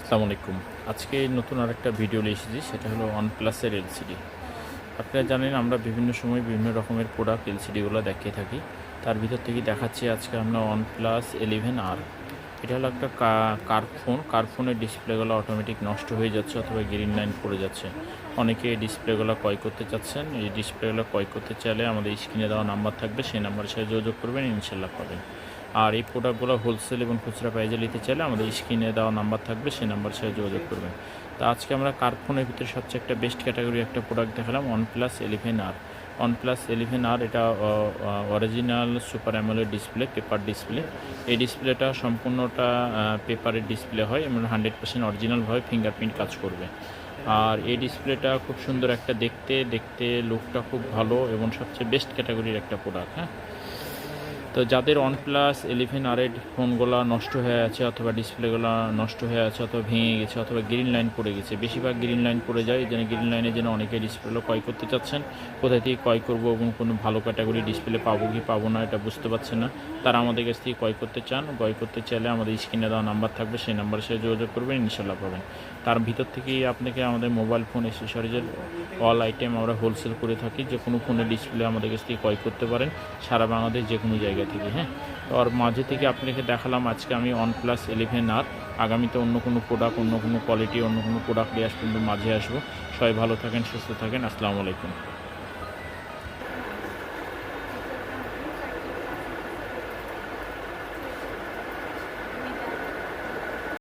আসসালামু আলাইকুম। আজকে নতুন আরেকটা ভিডিও নিয়ে এসেছি, সেটা হলো OnePlus-এর এলসিডি। আপনারা জানেন আমরা বিভিন্ন সময় বিভিন্ন রকমের প্রোডাক্ট এলসিডিগুলো দেখিয়ে থাকি। তার ভিতর থেকে দেখাচ্ছি আজকে আমরা OnePlus 11R। এটা হলো একটা কার্ভ ফোন। কার্ভ ফোনের ডিসপ্লেগুলো অটোমেটিক নষ্ট হয়ে যাচ্ছে অথবা গ্রিন লাইন পড়ে যাচ্ছে। অনেকে এই ডিসপ্লেগুলো ক্রয় করতে চাচ্ছেন। এই ডিসপ্লেগুলো ক্রয় করতে চাইলে আমাদের স্ক্রিনে দেওয়া নাম্বার থাকবে, সেই নাম্বারের সাথে যোগাযোগ করবেন, ইনশাআল্লাহ পাবেন। আর এই প্রোডাক্টগুলো হোলসেল এবং খুচরা প্রাইজে নিতে চাইলে আমাদের স্ক্রিনে দেওয়া নাম্বার থাকবে, সেই নাম্বারের সাথে যোগাযোগ করবেন। তো আজকে আমরা কার্ভ ফোনের ভিতরে সবচেয়ে একটা বেস্ট ক্যাটাগরি একটা প্রোডাক্ট দেখালাম, OnePlus 11R। OnePlus 11R এটা original super AMOLED display, paper display. এই ডিসপ্লেটা সম্পূর্ণটা পেপারের ডিসপ্লে হয় এবং 100% অরিজিনালভাবে ফিঙ্গারপ্রিন্ট কাজ করবে। আর এই ডিসপ্লেটা খুব সুন্দর একটা দেখতে লুকটা খুব ভালো এবং সবচেয়ে বেস্ট ক্যাটাগরির একটা প্রোডাক্ট। হ্যাঁ, তো যাদের OnePlus 11R এর ফোনগুলো নষ্ট হয়ে আছে অথবা ডিসপ্লেগুলো নষ্ট হয়ে আছে অথবা ভেঙে গেছে অথবা গ্রিন লাইন পড়ে গেছে, বেশিরভাগ গ্রিন লাইন পড়ে যায়, এই জন্য গ্রিন লাইনের জন্য অনেকে ডিসপ্লেগুলো ক্রয় করতে চাচ্ছেন। কোথায় থেকে ক্রয় করবো এবং কোনো ভালো ক্যাটাগরি ডিসপ্লে পাবো কি পাবো না এটা বুঝতে পারছেন না, তারা আমাদের কাছ থেকে ক্রয় করতে চান। ক্রয় করতে চাইলে আমাদের স্ক্রিনে দেওয়া নাম্বার থাকবে, সেই নাম্বারের সাথে যোগাযোগ করবেন, ইনশাল্লাহ পাবেন। তার ভিতর থেকেই আপনাকে আমাদের মোবাইল ফোন অ্যাক্সেসরিজের অল আইটেম আমরা হোলসেল করে থাকি। যে কোনো ফোনের ডিসপ্লে আমাদের কাছ থেকে ক্রয় করতে পারেন সারা বাংলাদেশ যে কোনো জায়গা থেকে। হ্যাঁ, তো আর মাঝে থেকে আপনাকে দেখালাম আজকে আমি OnePlus 11R। আগামীতে অন্য কোনো প্রোডাক্ট, অন্য কোনো কোয়ালিটি, অন্য কোনো প্রোডাক্ট নিয়ে আসবো, মাঝে আসবো। সবাই ভালো থাকেন, সুস্থ থাকেন। আসসালামু আলাইকুম।